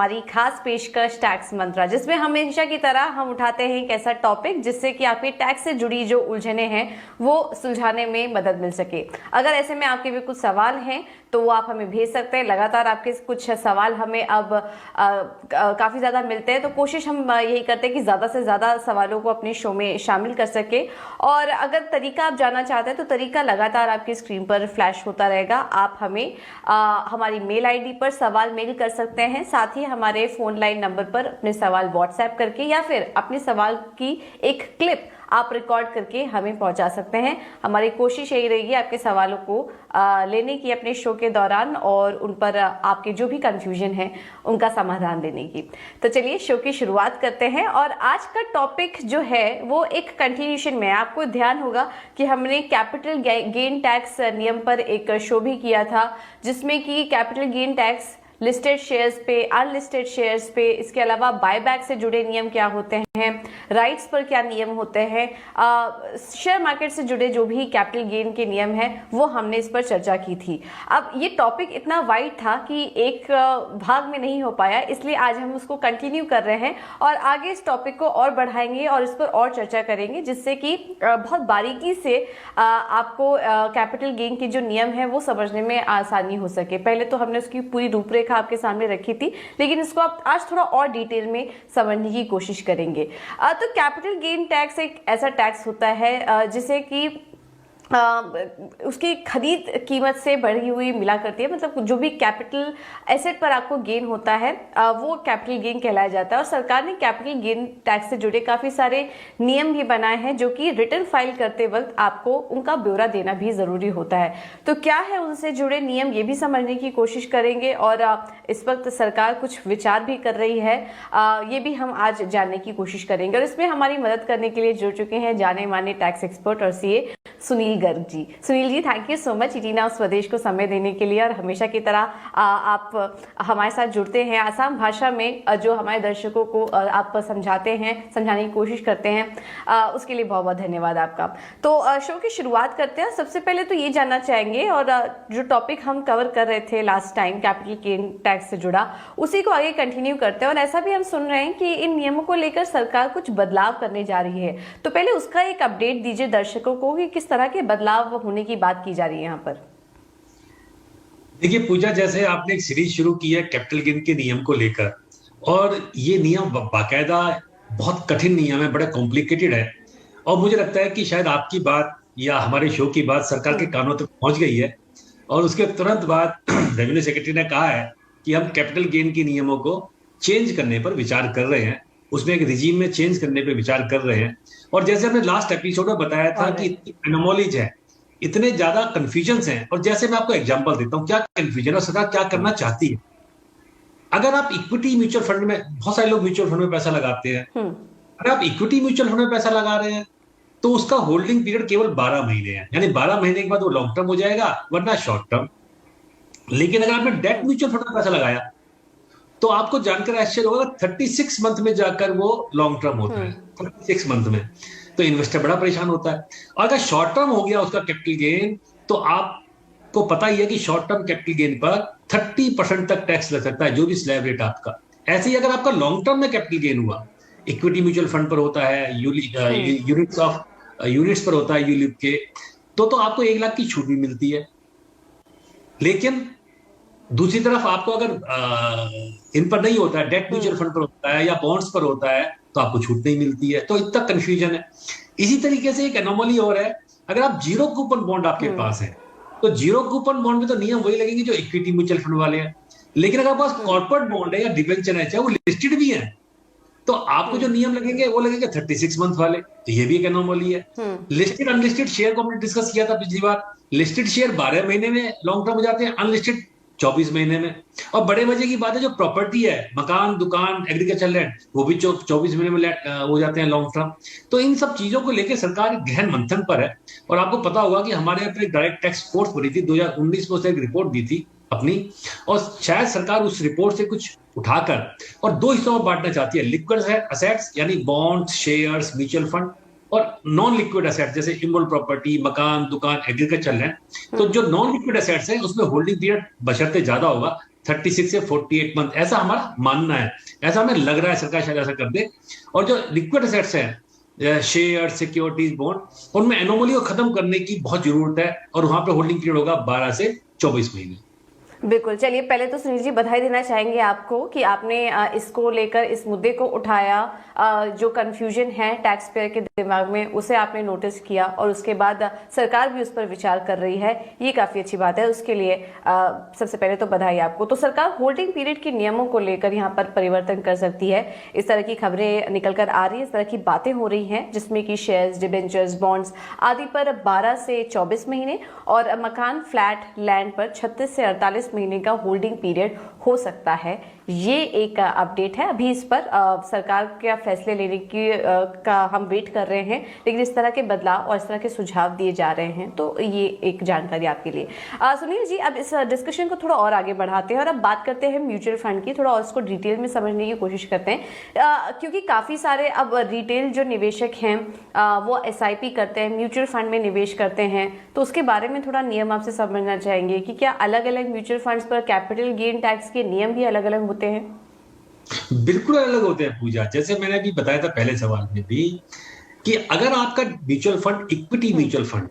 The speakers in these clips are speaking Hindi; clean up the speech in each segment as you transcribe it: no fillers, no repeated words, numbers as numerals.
हमारी खास पेशकश टैक्स मंत्रा, जिसमें हमेशा की तरह हम उठाते हैं एक ऐसा टॉपिक जिससे कि आपके टैक्स से जुड़ी जो उलझने हैं वो सुलझाने में मदद मिल सके। अगर ऐसे में आपके भी कुछ सवाल हैं तो वो आप हमें भेज सकते हैं। लगातार आपके कुछ सवाल हमें अब काफ़ी ज़्यादा मिलते हैं, तो कोशिश हम यही करते हैं कि ज़्यादा से ज़्यादा सवालों को अपने शो में शामिल कर सके। और अगर तरीका आप जानना चाहते हैं तो तरीका लगातार आपकी स्क्रीन पर फ्लैश होता रहेगा। आप हमें हमारी मेल आईडी पर सवाल मेल कर सकते हैं, साथ ही हमारे फोन लाइन नंबर पर अपने सवाल व्हाट्सएप करके या फिर अपने सवाल की एक क्लिप आप रिकॉर्ड करके हमें पहुंचा सकते हैं। हमारी कोशिश यही रहेगी आपके सवालों को लेने की अपने शो के दौरान और उन पर आपके जो भी कंफ्यूजन है उनका समाधान देने की। तो चलिए शो की शुरुआत करते हैं। और आज का टॉपिक जो है वो एक कंटिन्यूशन में है। आपको ध्यान होगा कि हमने कैपिटल गेन टैक्स नियम पर एक शो भी किया था, जिसमें कि capital gain tax listed shares पे, अनलिस्टेड शेयर्स पे, इसके अलावा बायबैक से जुड़े नियम क्या होते हैं, राइट्स पर क्या नियम होते हैं, शेयर मार्केट से जुड़े जो भी कैपिटल गेन के नियम हैं वो हमने इस पर चर्चा की थी। अब ये टॉपिक इतना वाइड था कि एक भाग में नहीं हो पाया, इसलिए आज हम उसको कंटिन्यू कर रहे हैं और आगे इस टॉपिक को और बढ़ाएंगे और इस पर और चर्चा करेंगे, जिससे कि बहुत बारीकी से आपको कैपिटल गेन के जो नियम है वो समझने में आसानी हो सके। पहले तो हमने उसकी पूरी रूपरेखा आपके सामने रखी थी, लेकिन इसको आप आज थोड़ा और डिटेल में समझने की कोशिश करेंगे। तो कैपिटल गेन टैक्स एक ऐसा टैक्स होता है जिसे कि उसकी खरीद कीमत से बढ़ी हुई मिला करती है। मतलब जो भी कैपिटल एसेट पर आपको गेन होता है वो कैपिटल गेन कहलाया जाता है। और सरकार ने कैपिटल गेन टैक्स से जुड़े काफ़ी सारे नियम भी बनाए हैं, जो कि रिटर्न फाइल करते वक्त आपको उनका ब्यौरा देना भी ज़रूरी होता है। तो क्या है उनसे जुड़े नियम, ये भी समझने की कोशिश करेंगे। और इस वक्त सरकार कुछ विचार भी कर रही है, ये भी हम आज जानने की कोशिश करेंगे। और इसमें हमारी मदद करने के लिए जुड़ चुके हैं जाने माने टैक्स एक्सपर्ट और CA Sunil Garg ji. Sunil ji, thank you so much ET now Swadesh को समय देने के लिए। और हमेशा की तरह आप हमारे साथ जुड़ते हैं, आसाम भाषा में जो हमारे दर्शकों को आप समझाते हैं, समझाने की कोशिश करते हैं, उसके लिए बहुत बहुत धन्यवाद आपका। तो शो की शुरुआत करते हैं। सबसे पहले तो ये जानना चाहेंगे, और जो टॉपिक हम कवर कर रहे थे last time capital gain tax से जुड़ा, उसी को आगे कंटिन्यू करते हैं। और ऐसा भी हम सुन रहे हैं कि इन नियमों को लेकर सरकार कुछ बदलाव करने जा रही है, तो पहले उसका एक अपडेट दीजिए दर्शकों को कि किस तरह के बदलाव होने की बात की जा रही है यहाँ पर। देखिए पूजा, जैसे आपने एक सीरीज शुरू की है कैपिटल गेन के नियम को लेकर, और ये नियम बाकायदा बहुत कठिन नियम है, बड़ा कॉम्प्लिकेटेड है। और मुझे लगता है कि शायद आपकी बात या हमारे शो की बात सरकार के कानों तक पहुंच गई है, और उसके तुरंत बाद रेवेन्यू सेक्रेटरी ने कहा है कि हम कैपिटल गेन के नियमों को चेंज करने पर विचार कर रहे हैं, उसमें एक रिजीम में चेंज करने पर विचार कर रहे हैं। और जैसे हमने लास्ट एपिसोड में बताया था कि एनोमोलीज है, इतने ज्यादा कंफ्यूजन हैं। और जैसे मैं आपको एग्जांपल देता हूं क्या कंफ्यूजन है, सरकार क्या करना चाहती है। अगर आप इक्विटी म्यूचुअल फंड में, बहुत सारे लोग म्यूचुअल फंड में पैसा लगाते हैं, अगर आप इक्विटी म्यूचुअल फंड में पैसा लगा रहे हैं तो उसका होल्डिंग पीरियड केवल 12 महीने है, यानी 12 महीने के बाद वो लॉन्ग टर्म हो जाएगा, वरना शॉर्ट टर्म। लेकिन अगर आपने डेट म्यूचुअल फंड में पैसा लगाया तो आपको जानकर आश्चर्य होगा 36 मंथ में जाकर वो लॉन्ग टर्म होता है, 36 मंथ में। तो इन्वेस्टर बड़ा परेशान होता है। और अगर शॉर्ट टर्म हो गया उसका कैपिटल गेन, तो आपको पता ही है कि शॉर्ट टर्म कैपिटल गेन पर 30% तक टैक्स लग सकता है, जो भी स्लैब रेट आपका। ऐसे ही अगर आपका लॉन्ग टर्म में कैपिटल गेन हुआ, इक्विटी म्यूचुअल फंड पर होता है, यूनिट्स पर होता है यूलिप के, तो आपको 1 लाख की छूट भी मिलती है। लेकिन दूसरी तरफ आपको अगर इन पर नहीं होता है, डेट म्यूचुअल फंड पर होता है या बॉन्ड्स पर होता है, तो आपको छूट नहीं मिलती है। तो इतना कंफ्यूजन है। इसी तरीके से एक एनोमली और है, अगर आप जीरो कूपन बॉन्ड आपके पास है, तो जीरो कूपन बॉन्ड में तो नियम वही लगेंगे जो इक्विटी म्यूचुअल फंड वाले हैं। लेकिन अगर पास कॉर्पोरेट बॉन्ड है या डिबेंचर है, चाहे वो लिस्टेड भी है, तो आपको जो नियम लगेंगे वो लगेंगे 36 मंथ वाले। तो ये भी एक एनोमली है। लिस्टेड अनलिस्टेड शेयर को हमने डिस्कस किया था पिछली बार। लिस्टेड शेयर 12 महीने में लॉन्ग टर्म हो जाते हैं, अनलिस्टेड 24 महीने में। और बड़े मजे की बात है, जो प्रॉपर्टी है, मकान, दुकान, एग्रीकल्चर लैंड, वो भी 24 महीने में हो जाते हैं लॉन्ग टर्म। तो इन सब चीजों को लेकर सरकार गहन मंथन पर है। और आपको पता होगा कि हमारे यहाँ पे डायरेक्ट टैक्स फोर्स बनी थी 2019 में, उसने एक रिपोर्ट दी थी अपनी, और शायद सरकार उस रिपोर्ट से कुछ उठाकर और 2 हिस्सों में बांटना चाहती है। लिक्विड असेट्स यानी बॉन्ड्स, शेयर्स, म्यूचुअल फंड, और नॉन लिक्विड एसेट जैसे इमोल प्रॉपर्टी, मकान, दुकान, एग्रीकल्चर लैंड। तो जो नॉन लिक्विड एसेट्स है उसमें होल्डिंग पीरियड बशर्ते ज्यादा होगा, 36 से 48 मंथ, ऐसा हमारा मानना है, ऐसा हमें लग रहा है सरकार शायद ऐसा कर दे। और जो लिक्विड एसेट्स हैं, शेयर, सिक्योरिटीज, बॉन्ड, उनमें एनोमली को खत्म करने की बहुत जरूरत है, और वहां पे होल्डिंग पीरियड होगा 12 से 24 महीने। बिल्कुल, चलिए पहले तो सुनील जी बधाई देना चाहेंगे आपको कि आपने इसको लेकर इस मुद्दे को उठाया। जो कंफ्यूजन है टैक्स पेयर के दिमाग में उसे आपने नोटिस किया और उसके बाद सरकार भी उस पर विचार कर रही है, ये काफी अच्छी बात है। उसके लिए सबसे पहले तो बधाई आपको। तो सरकार होल्डिंग पीरियड के नियमों को लेकर यहाँ पर परिवर्तन कर सकती है, इस तरह की खबरें निकल कर आ रही है, इस तरह की बातें हो रही हैं, जिसमें कि शेयर्स, डिबेंचर्स, बॉन्ड्स आदि पर 12 से 24 महीने और मकान, फ्लैट, लैंड पर 36 से 48 महीने का होल्डिंग पीरियड हो सकता है। ये एक अपडेट है। अभी इस पर सरकार का फैसले लेने की का हम वेट कर रहे हैं, लेकिन इस तरह के बदलाव और इस तरह के सुझाव दिए जा रहे हैं, तो ये एक जानकारी आपके लिए। सुनील जी, अब इस डिस्कशन को थोड़ा और आगे बढ़ाते हैं और अब बात करते हैं म्यूचुअल फंड की, थोड़ा और इसको डिटेल में समझने की कोशिश करते हैं, क्योंकि काफी सारे अब रिटेल जो निवेशक हैं वो SIP करते हैं, म्यूचुअल फंड में निवेश करते हैं, तो उसके बारे में थोड़ा नियम आपसे समझना चाहेंगे कि क्या अलग अलग म्यूचुअल फंड्स पर कैपिटल गेन टैक्स के नियम भी अलग अलग होते हैं? बिल्कुल अलग होते हैं पूजा। जैसे मैंने अभी बताया था पहले सवाल में भी, कि अगर आपका mutual fund equity mutual fund,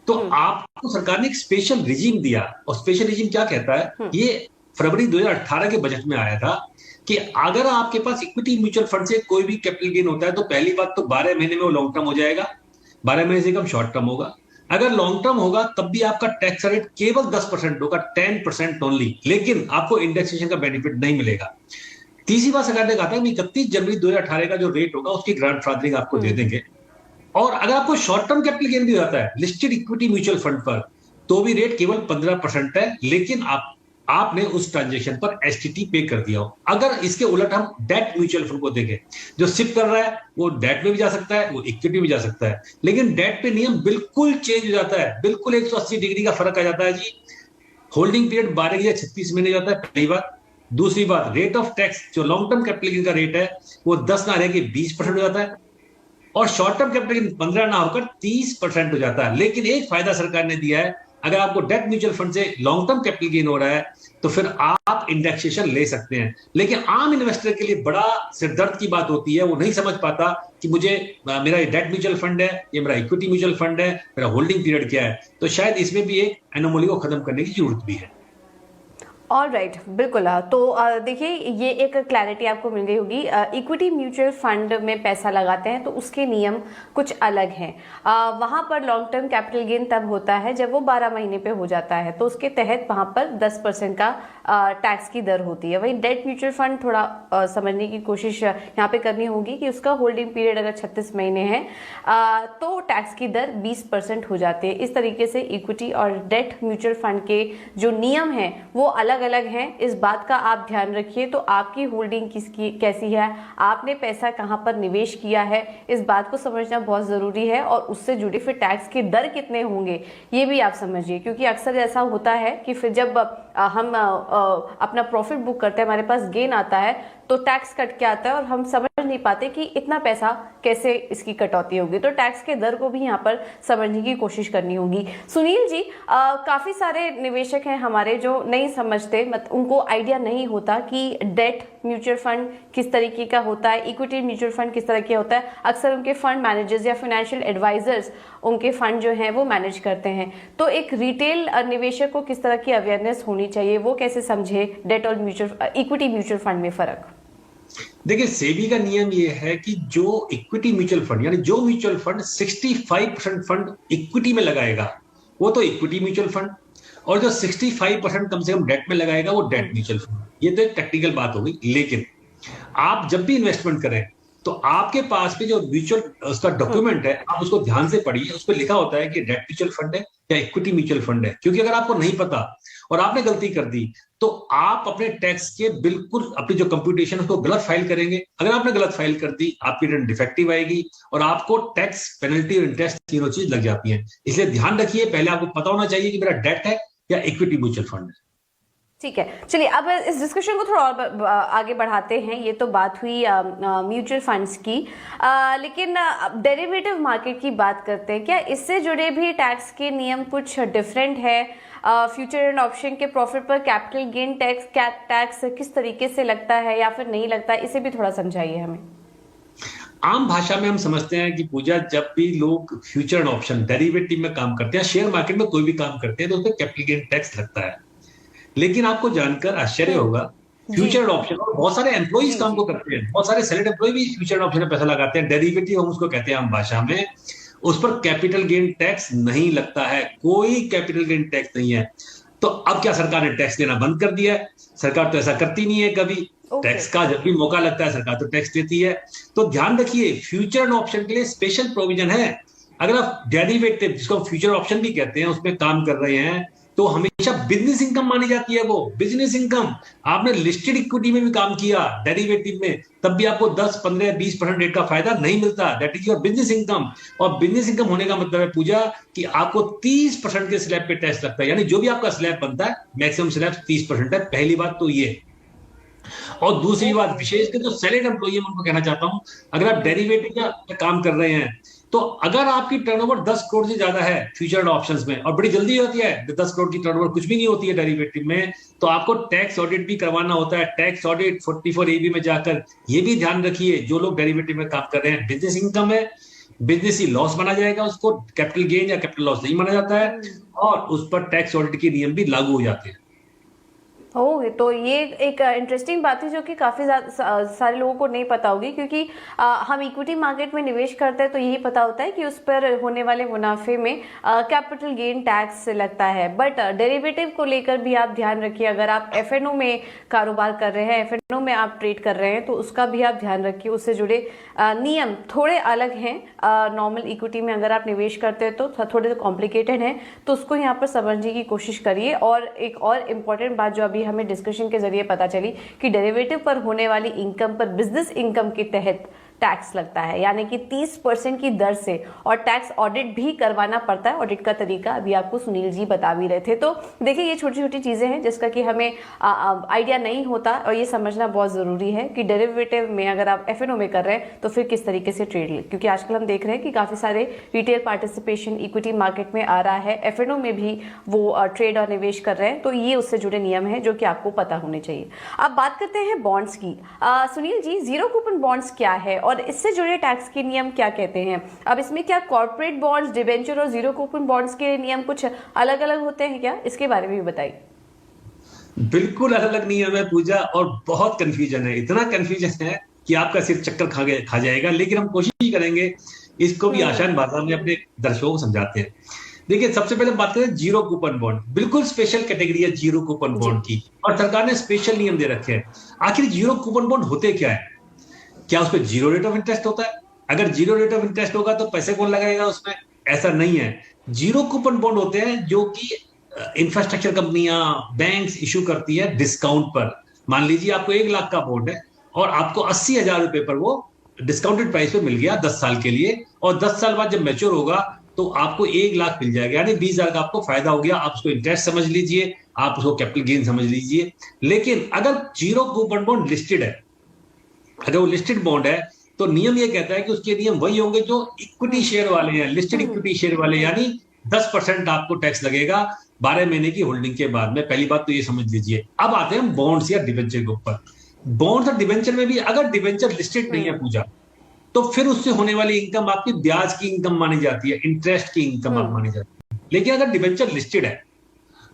तो आपको सरकार ने एक स्पेशल रिजीम दिया। और स्पेशल रिजीम क्या कहता है, ये फरवरी 2018 के बजट में आया था, कि अगर आपके पास इक्विटी म्यूचुअल फंड से कोई भी कैपिटल गेन होता है, तो पहली बात तो 12 महीने में वो लॉन्ग टर्म हो जाएगा, 12 महीने से कम शॉर्ट टर्म होगा। अगर लॉन्ग टर्म होगा तब भी आपका टैक्स रेट केवल 10% होगा, 10% ओनली, लेकिन आपको इंडेक्सेशन का बेनिफिट नहीं मिलेगा। तीसरी बात सरकार ने कहा था कि 31 जनवरी 2018 का जो रेट होगा उसकी ग्रांड फादरिंग आपको दे देंगे। और अगर आपको शॉर्ट टर्म कैपिटल गेन भी होता है लिस्टेड इक्विटी म्यूचुअल फंड पर, तो भी रेट केवल 15% है, लेकिन आपने उस ट्रांजेक्शन पर एसटीटी पे कर दिया हो। अगर इसके उलट हम डेट म्यूचुअल फंड को देखें, जो सिप कर रहा है वो डेट में भी जा सकता है, वो इक्विटी में भी जा सकता है, लेकिन डेट पे नियम बिल्कुल चेंज हो जाता है, बिल्कुल 180 डिग्री का फर्क आ जाता है जी। होल्डिंग पीरियड 12 या 36 महीने जाता है, पहली बात। दूसरी बात, रेट ऑफ टैक्स जो लॉन्ग टर्म कैपिटल गेन का रेट है वो 10 ना रह के 20% हो जाता है, और शॉर्ट टर्म कैपिटल गेन 15 ना होकर 30% हो जाता है। लेकिन एक फायदा सरकार ने दिया है, अगर आपको डेट म्यूचुअल फंड से लॉन्ग टर्म कैपिटल गेन हो रहा है तो फिर आप इंडेक्सेशन ले सकते हैं। लेकिन आम इन्वेस्टर के लिए बड़ा सिरदर्द की बात होती है, वो नहीं समझ पाता कि मुझे मेरा डेट म्यूचुअल फंड है, ये मेरा इक्विटी म्यूचुअल फंड है, मेरा होल्डिंग पीरियड क्या है। तो शायद इसमें भी एक एनोमली को खत्म करने की जरूरत भी है। ऑल राइट, बिल्कुल। तो देखिए, ये एक क्लैरिटी आपको मिल गई होगी। इक्विटी म्यूचुअल फंड में पैसा लगाते हैं तो उसके नियम कुछ अलग हैं। वहाँ पर लॉन्ग टर्म कैपिटल गेन तब होता है जब वो 12 महीने पे हो जाता है, तो उसके तहत वहाँ पर 10% का टैक्स की दर होती है। वहीं डेट म्यूचुअल फंड थोड़ा समझने की कोशिश यहाँ पे करनी होगी कि उसका होल्डिंग पीरियड अगर 36 महीने है तो टैक्स की दर 20% हो जाती है। इस तरीके से इक्विटी और डेट म्यूचुअल फंड के जो नियम हैं वो अलग अलग हैं। इस बात का आप ध्यान रखिए। तो आपकी होल्डिंग किसकी कैसी है, आपने पैसा कहां पर निवेश किया है, इस बात को समझना बहुत जरूरी है। और उससे जुड़े फिर टैक्स के दर कितने होंगे ये भी आप समझिए, क्योंकि अक्सर ऐसा होता है कि फिर जब हम अपना प्रॉफिट बुक करते हैं, हमारे पास गेन आता है तो टैक्स कट के आता है और हम समझ नहीं पाते कि इतना पैसा कैसे इसकी कटौती होगी। तो टैक्स के दर को भी यहाँ पर समझने की कोशिश करनी होगी। सुनील जी, काफी सारे निवेशक हैं हमारे जो नहीं समझते, उनको आइडिया नहीं होता कि डेट म्यूचुअल फंड किस तरीके का होता है, इक्विटी म्यूचुअल फंड किस तरह का होता है। अक्सर उनके फंड मैनेजर्स या फाइनेंशियल एडवाइजर्स उनके फंड जो हैं वो मैनेज करते हैं। तो एक रिटेल निवेशक को किस तरह की अवेयरनेस होनी चाहिए, वो कैसे समझे डेट और इक्विटी म्यूचुअल फंड में फर्क? देखिए, सेबी का नियम यह है कि जो इक्विटी म्यूचुअल फंड, यानी जो म्यूचुअल फंड 65% फंड इक्विटी में लगाएगा वो तो इक्विटी म्यूचुअल फंड, और जो 65% कम से कम डेट में लगाएगा वो डेट म्यूचुअल फंड। ये तो एक टेक्निकल बात हो गई। लेकिन आप जब भी इन्वेस्टमेंट करें तो आपके पास पे जो म्यूचुअल उसका डॉक्यूमेंट है, आप उसको ध्यान से पढ़िए। उस पर लिखा होता है कि डेट म्यूचुअल फंड है या इक्विटी म्यूचुअल फंड है। क्योंकि अगर आपको नहीं पता और आपने गलती कर दी तो आप अपने टैक्स के बिल्कुल अपनी जो कंप्यूटेशन उसको गलत फाइल करेंगे। अगर आपने गलत फाइल कर दी, आपकी रिटर्न डिफेक्टिव आएगी और आपको टैक्स, पेनल्टी और इंटरेस्ट तीनों चीज लग जाती हैं। इसलिए ध्यान रखिए, पहले आपको पता होना चाहिए कि मेरा डेट है या इक्विटी म्यूचुअल फंड है। ठीक है, चलिए अब इस डिस्कशन को थोड़ा और आगे बढ़ाते हैं। ये तो बात हुई म्यूचुअल फंड्स की, लेकिन डेरिवेटिव मार्केट की बात करते हैं। क्या इससे जुड़े भी टैक्स के नियम कुछ डिफरेंट है? फ्यूचर एंड ऑप्शन के प्रॉफिट पर कैपिटल गेन टैक्स किस तरीके से लगता है या फिर नहीं लगता, इसे भी थोड़ा समझाइए हमें। आम भाषा में हम समझते हैं कि पूजा, जब भी लोग फ्यूचर एंड ऑप्शन डेरिवेटिव में काम करते हैं, शेयर मार्केट में कोई भी काम करते हैं, तो उस पर कैपिटल गेन टैक्स लगता है। लेकिन आपको जानकर आश्चर्य होगा, जी फ्यूचर एंड ऑप्शन और बहुत सारे एम्प्लॉइज जी काम जी। को करते हैं, बहुत सारे सेलेक्ट एम्प्लॉय भी फ्यूचर एंड ऑप्शन में पैसा लगाते हैं, डेरिवेटिव हम उसको कहते हैं आम भाषा में। उस पर कैपिटल गेन टैक्स नहीं लगता है, कोई कैपिटल गेन टैक्स नहीं है। तो अब क्या सरकार ने टैक्स देना बंद कर दिया है? सरकार तो ऐसा करती नहीं है कभी। ओके। टैक्स का जब भी मौका लगता है सरकार तो टैक्स देती है। तो ध्यान रखिए, फ्यूचर एंड ऑप्शन के लिए स्पेशल प्रोविजन है। अगर आप डेरिवेटिव, जिसको हम फ्यूचर ऑप्शन भी कहते हैं, उसमें काम कर रहे हैं, तो हमेशा बिजनेस इनकम मानी जाती है। वो बिजनेस इनकम, आपने लिस्टेड इक्विटी में भी काम किया डेरिवेटिव में, तब भी आपको 10, 15, 20% रेट का फायदा नहीं मिलता। That is your business income. और बिजनेस इनकम होने का मतलब है पूजा कि आपको 30% के स्लैब पे टैक्स लगता है। यानी जो भी आपका स्लैब बनता है, मैक्सिमम स्लैब 30% है। पहली बात तो ये। और दूसरी बात, ओके। विशेषकर जो सेलेक्ट एम्प्लॉई, मैं उनको कहना चाहता हूं, अगर आप डेरिवेटिव का काम कर रहे हैं, तो अगर आपकी टर्नओवर 10 करोड़ से ज्यादा है फ्यूचर एंड ऑप्शंस में, और बड़ी जल्दी होती है, 10 करोड़ की टर्नओवर कुछ भी नहीं होती है डेरिवेटिव में, तो आपको टैक्स ऑडिट भी करवाना होता है। टैक्स ऑडिट 44AB में जाकर। ये भी ध्यान रखिए, जो लोग डेरिवेटिव में काम कर रहे हैं, बिजनेस इनकम है, बिजनेस ही लॉस माना जाएगा, उसको कैपिटल गेन या कैपिटल लॉस नहीं माना जाता है, और उस पर टैक्स ऑडिट के नियम भी लागू हो जाते हैं। ओह, तो ये एक इंटरेस्टिंग बात है जो कि काफ़ी सारे लोगों को नहीं पता होगी, क्योंकि हम इक्विटी मार्केट में निवेश करते हैं तो यही पता होता है कि उस पर होने वाले मुनाफे में कैपिटल गेन टैक्स लगता है। बट डेरिवेटिव को लेकर भी आप ध्यान रखिए। अगर आप एफएनओ में कारोबार कर रहे हैं, एफएनओ में आप ट्रेड कर रहे हैं, तो उसका भी आप ध्यान रखिए। उससे जुड़े नियम थोड़े अलग हैं। नॉर्मल इक्विटी में अगर आप निवेश करते हैं तो थोड़े कॉम्प्लिकेटेड हैं, तो उसको यहाँ पर समझने की कोशिश करिए। और एक और इम्पॉर्टेंट बात जो अभी हमें डिस्कशन के जरिए पता चली कि डेरिवेटिव पर होने वाली इनकम पर बिजनेस इनकम के तहत टैक्स लगता है, यानी कि 30% की दर से, और टैक्स ऑडिट भी करवाना पड़ता है। ऑडिट का तरीका अभी आपको सुनील जी बता भी रहे थे। तो देखिए, ये छोटी छोटी चीजें हैं जिसका कि हमें आइडिया नहीं होता, और ये समझना बहुत जरूरी है कि डेरिवेटिव में अगर आप एफएनओ में कर रहे हैं तो फिर किस तरीके से ट्रेड ले, क्योंकि आजकल हम देख रहे हैं कि काफी सारे रिटेल पार्टिसिपेशन इक्विटी मार्केट में आ रहा है, एफएनओ में भी वो ट्रेड और निवेश कर रहे हैं। तो ये उससे जुड़े नियम है जो कि आपको पता होने चाहिए। अब बात करते हैं बॉन्ड्स की। Sunil ji, zero coupon bonds क्या है और इससे जुड़े टैक्स के नियम क्या कहते हैं? अब इसमें क्या कॉर्पोरेट बॉन्ड्स, डिबेंचर और जीरो कूपन बॉन्ड्स के नियम कुछ अलग अलग होते हैं क्या? इसके बारे में भी बताइए। बिल्कुल अलग अलग नियम है पूजा, और बहुत कंफ्यूजन है। इतना कंफ्यूजन है कि आपका सिर चक्कर खा जाएगा। लेकिन हम कोशिश करेंगे इसको भी आसान भाषा में अपने दर्शकों को समझाते हैं। देखिए, सबसे पहले बात करें जीरो कूपन बॉन्ड। बिल्कुल स्पेशल कैटेगरी है जीरो कूपन बॉन्ड की, और सरकार ने स्पेशल नियम दे रखे हैं। आखिर जीरो कूपन बॉन्ड होते क्या है? क्या उस पर जीरो रेट ऑफ इंटरेस्ट होता है? अगर जीरो रेट ऑफ इंटरेस्ट होगा तो पैसे कौन लगाएगा उसमें? ऐसा नहीं है। जीरो कूपन बॉन्ड होते हैं जो कि इंफ्रास्ट्रक्चर कंपनियां, बैंक्स इशू करती है डिस्काउंट पर। मान लीजिए आपको 1 लाख का बॉन्ड है और आपको 80,000 रुपए पर वो डिस्काउंटेड प्राइस पे मिल गया 10 साल के लिए, और 10 साल बाद जब मैच्योर होगा तो आपको 1 लाख मिल जाएगा, यानी 20,000 का आपको फायदा हो गया। आप उसको इंटरेस्ट समझ लीजिए, आप उसको कैपिटल गेन समझ लीजिए। लेकिन अगर जीरो कूपन बॉन्ड लिस्टेड है, अगर वो लिस्टेड बॉन्ड है, तो नियम ये कहता है कि उसके नियम वही होंगे जो इक्विटी शेयर वाले हैं, लिस्टेड इक्विटी शेयर वाले। यानी 10% आपको टैक्स लगेगा 12 महीने की होल्डिंग के बाद में। पहली बात तो ये समझ लीजिए। अब आते हैं बॉन्ड्स या डिबेंचर के ऊपर। बॉन्ड्स और डिबेंचर में भी अगर डिबेंचर लिस्टेड नहीं है पूजा, तो फिर उससे होने वाली इनकम आपकी ब्याज की इनकम मानी जाती है, इंटरेस्ट की इनकम आप मानी जाती है। लेकिन अगर डिबेंचर लिस्टेड है,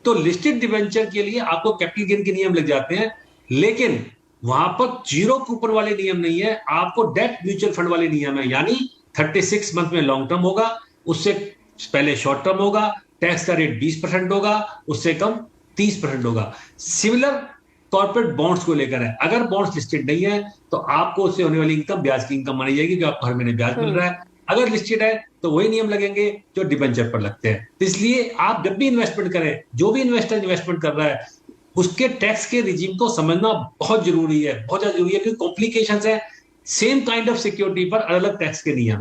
तो लिस्टेड डिबेंचर के लिए आपको कैपिटल गेन के नियम लग जाते हैं। लेकिन वहां पर जीरो कूपन वाले नियम नहीं है, आपको डेट म्यूचुअल फंड वाले नियम है। यानी 36 मंथ में लॉन्ग टर्म होगा, उससे पहले शॉर्ट टर्म होगा, टैक्स का रेट 20% होगा, उससे कम 30% होगा। सिमिलर कॉर्पोरेट बॉन्ड्स को लेकर है। अगर बॉन्ड्स लिस्टेड नहीं है तो आपको उससे होने वाली इनकम ब्याज की इनकम मानी जाएगी, कि आपको हर महीने ब्याज मिल रहा है। अगर लिस्टेड है तो वही नियम लगेंगे जो डिबेंचर पर लगते हैं। इसलिए आप जब भी इन्वेस्टमेंट करें, जो भी इन्वेस्टर इन्वेस्टमेंट कर रहा है, उसके टैक्स के रिजीम को समझना बहुत जरूरी है, बहुत ज्यादा जरूरी है, क्योंकि कॉम्प्लिकेशंस है। सेम काइंड ऑफ सिक्योरिटी पर अलग अलग टैक्स के नियम।